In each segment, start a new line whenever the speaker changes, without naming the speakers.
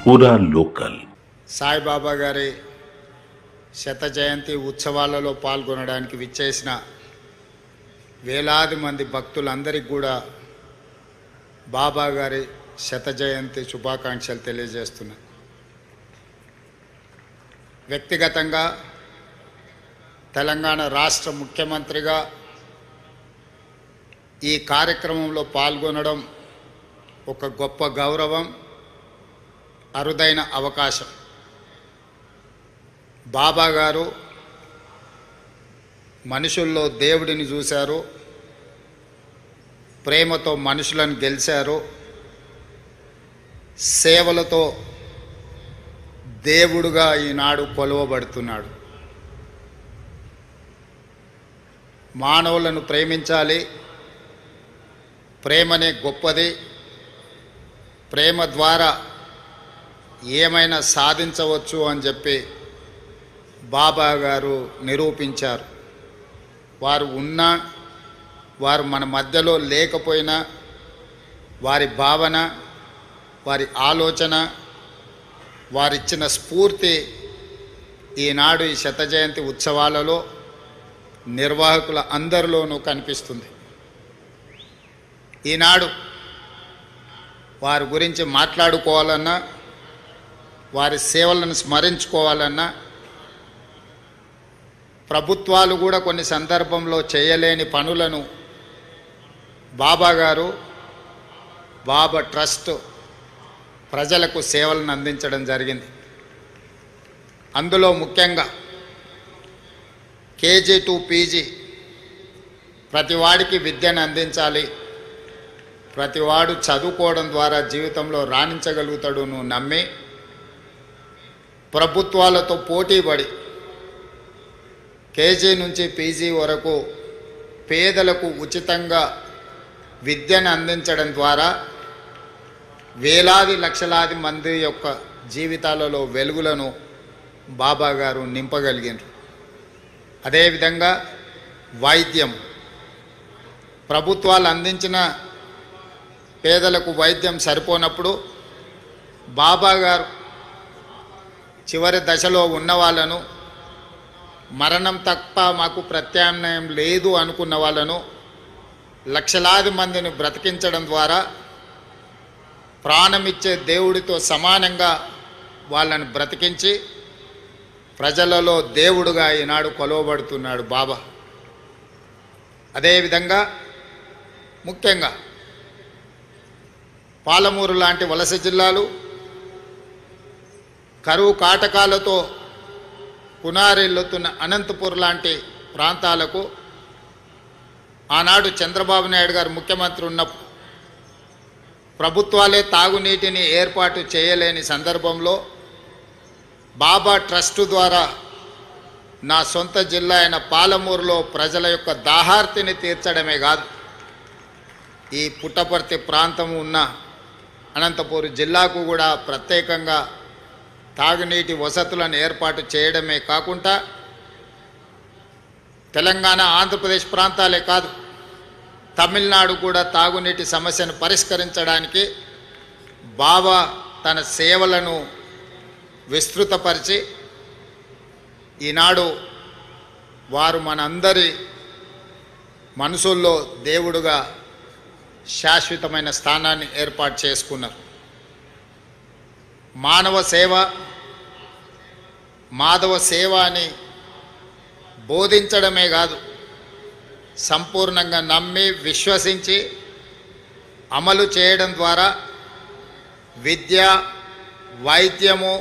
పూరా లోకల్.
సాయిబాబా గారి శత జయంతి ఉత్సవాలలో పాల్గొనడానికి విచ్చేసిన వేలాది మంది భక్తులందరికీ కూడా బాబా గారి శత జయంతి శుభాకాంక్షలు తెలియజేస్తున్నా. వ్యక్తిగతంగా తెలంగాణ రాష్ట్ర ముఖ్యమంత్రిగా ఈ కార్యక్రమంలో పాల్గొనడం ఒక గొప్ప గౌరవం, అరుదైన అవకాశం. బాబా గారు మనుషుల్లో దేవుడిని చూశారు, ప్రేమతో మనుషులను గెలిచారు, సేవలతో దేవుడుగా ఈనాడు కొలువబడుతున్నాడు. మానవులను ప్రేమించాలి, ప్రేమనే గొప్పది, ప్రేమ ద్వారా ఏమైనా సాధించవచ్చు అని చెప్పి బాబా గారు నిరూపించారు. వారు ఉన్నా, వారు మన మధ్యలో లేకపోయినా వారి భావన, వారి ఆలోచన, వారిచ్చిన స్ఫూర్తి ఈనాడు ఈ శత జయంతి ఉత్సవాలలో నిర్వాహకుల అందరిలోనూ కనిపిస్తుంది. ఈనాడు వారి గురించి మాట్లాడుకోవాలన్నా, వారి సేవలను స్మరించుకోవాలన్నా, ప్రభుత్వాలు కూడా కొన్ని సందర్భంలో చేయలేని పనులను బాబా గారు, బాబా ట్రస్ట్ ప్రజలకు సేవలను అందించడం జరిగింది. అందులో ముఖ్యంగా కేజీ టు పీజీ ప్రతివాడికి విద్యను అందించాలి, ప్రతివాడు చదువుకోవడం ద్వారా జీవితంలో రాణించగలుగుతాడు నువ్వు నమ్మి ప్రభుత్వాలతో పోటీపడి కేజీ నుంచి పీజీ వరకు పేదలకు ఉచితంగా విద్యను అందించడం ద్వారా వేలాది లక్షలాది మంది యొక్క జీవితాలలో వెలుగులను బాబా గారు నింపగలిగారు. అదేవిధంగా వైద్యం, ప్రభుత్వాలు అందించిన పేదలకు వైద్యం సరిపోనప్పుడు బాబా గారు చివరి దశలో ఉన్న వాళ్ళను, మరణం తప్ప మాకు ప్రత్యామ్నాయం లేదు అనుకున్న వాళ్ళను లక్షలాది మందిని బ్రతికించడం ద్వారా ప్రాణమిచ్చే దేవుడితో సమానంగా వాళ్ళని బ్రతికించి ప్రజలలో దేవుడుగా ఈనాడు కొలవబడుతున్నాడు బాబా. అదేవిధంగా ముఖ్యంగా పాలమూరు లాంటి వలస జిల్లాలు కరువు కాటకాలతో పునారెల్లుతున్న అనంతపూర్ లాంటి ప్రాంతాలకు ఆనాడు చంద్రబాబు నాయుడు గారు ముఖ్యమంత్రి ఉన్నప్పుడు ప్రభుత్వాలే తాగునీటిని ఏర్పాటు చేయలేని సందర్భంలో బాబా ట్రస్టు ద్వారా నా సొంత జిల్లా అయిన పాలమూరులో ప్రజల యొక్క దాహార్తిని తీర్చడమే కాదు, ఈ పుట్టపర్తి ప్రాంతం ఉన్న అనంతపూర్ జిల్లాకు కూడా ప్రత్యేకంగా తాగునీటి వసతులను ఏర్పాటు చేయడమే కాకుండా తెలంగాణ, ఆంధ్రప్రదేశ్ ప్రాంతాలే కాదు, తమిళనాడు కూడా తాగునీటి సమస్యను పరిష్కరించడానికి బాబా తన సేవలను విస్తృతపరిచి ఈనాడు వారు మనందరి మనసుల్లో దేవుడుగా శాశ్వతమైన స్థానాన్ని ఏర్పాటు చేసుకున్నారు. మానవ సేవ, మాధవ సేవ అని బోధించడమే కాదు, సంపూర్ణంగా నమ్మి విశ్వసించి అమలు చేయడం ద్వారా విద్య, వైద్యము,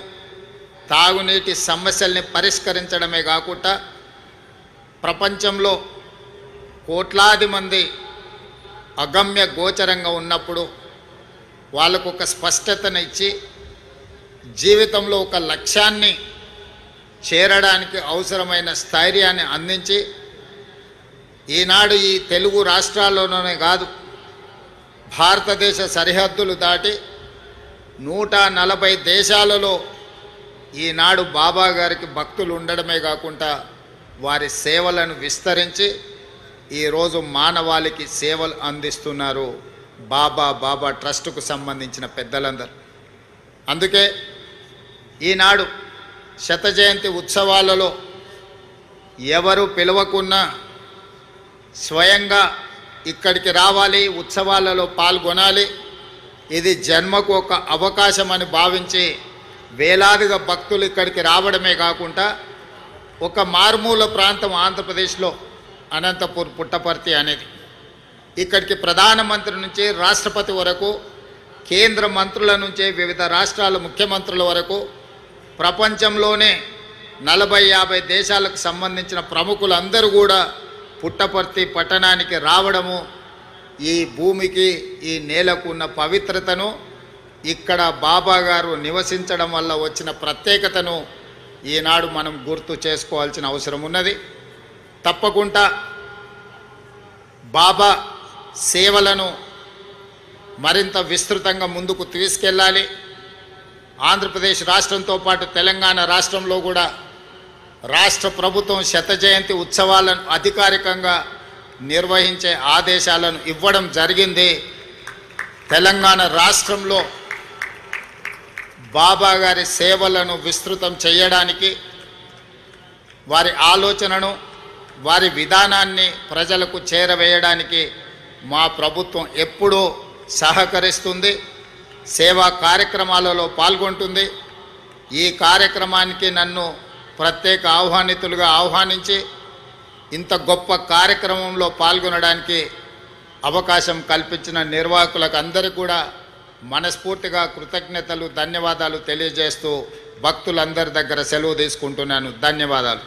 తాగునీటి సమస్యల్ని పరిష్కరించడమే కాకుండా ప్రపంచంలో కోట్లాది మంది అగమ్య గోచరంగా ఉన్నప్పుడు వాళ్ళకు ఒక స్పష్టతను ఇచ్చి జీవితంలో ఒక లక్ష్యాన్ని చేరడానికి అవసరమైన స్థైర్యాన్ని అందించి ఈనాడు ఈ తెలుగు రాష్ట్రాల్లోనే కాదు, భారతదేశ సరిహద్దులు దాటి 140 దేశాలలో ఈనాడు బాబా గారికి భక్తులు ఉండడమే కాకుండా వారి సేవలను విస్తరించి ఈరోజు మానవాళికి సేవలు అందిస్తున్నారు బాబా బాబా ట్రస్టుకు సంబంధించిన పెద్దలందరూ. అందుకే ఈనాడు శత జయంతి ఉత్సవాలలో ఎవరు పిలవకున్నా స్వయంగా ఇక్కడికి రావాలి, ఉత్సవాలలో పాల్గొనాలి. ఇది జన్మకు ఒక అవకాశం అని భావించి వేలాదిగా భక్తులు ఇక్కడికి రావడమే కాకుండా ఒక మారుమూల ప్రాంతం ఆంధ్రప్రదేశ్లో అనంతపూర్ పుట్టపర్తి అనేది, ఇక్కడికి ప్రధానమంత్రి నుంచి రాష్ట్రపతి వరకు, కేంద్ర మంత్రుల నుంచి వివిధ రాష్ట్రాల ముఖ్యమంత్రుల వరకు, ప్రపంచంలోనే 40-50 దేశాలకు సంబంధించిన ప్రముఖులందరూ కూడా పుట్టపర్తి పట్టణానికి రావడము ఈ భూమికి, ఈ నేలకు ఉన్న పవిత్రతను, ఇక్కడ బాబా గారు నివసించడం వల్ల వచ్చిన ప్రత్యేకతను ఈనాడు మనం గుర్తు చేసుకోవాల్సిన అవసరం ఉన్నది. తప్పకుండా బాబా సేవలను మరింత విస్తృతంగా ముందుకు తీసుకెళ్ళాలి. ఆంధ్రప్రదేశ్ రాష్ట్రంతో పాటు తెలంగాణ రాష్ట్రంలో కూడా రాష్ట్ర ప్రభుత్వం శత జయంతి ఉత్సవాలను అధికారికంగా నిర్వహించే ఆదేశాలను ఇవ్వడం జరిగింది. తెలంగాణ రాష్ట్రంలో బాబా గారి సేవలను విస్తృతం చేయడానికి, వారి ఆలోచనను, వారి విధానాన్ని ప్రజలకు చేరవేయడానికి మా ప్రభుత్వం ఎప్పుడూ సహకరిస్తుంది, సేవా కార్యక్రమాలలో పాల్గొంటుంది. ఈ కార్యక్రమానికి నన్ను ప్రత్యేక ఆహ్వానితులుగా ఆహ్వానించి ఇంత గొప్ప కార్యక్రమంలో పాల్గొనడానికి అవకాశం కల్పించిన నిర్వాహకులకు అందరికీ కూడా మనస్ఫూర్తిగా కృతజ్ఞతలు, ధన్యవాదాలు తెలియజేస్తూ భక్తులందరి దగ్గర సెలవు తీసుకుంటున్నాను. ధన్యవాదాలు.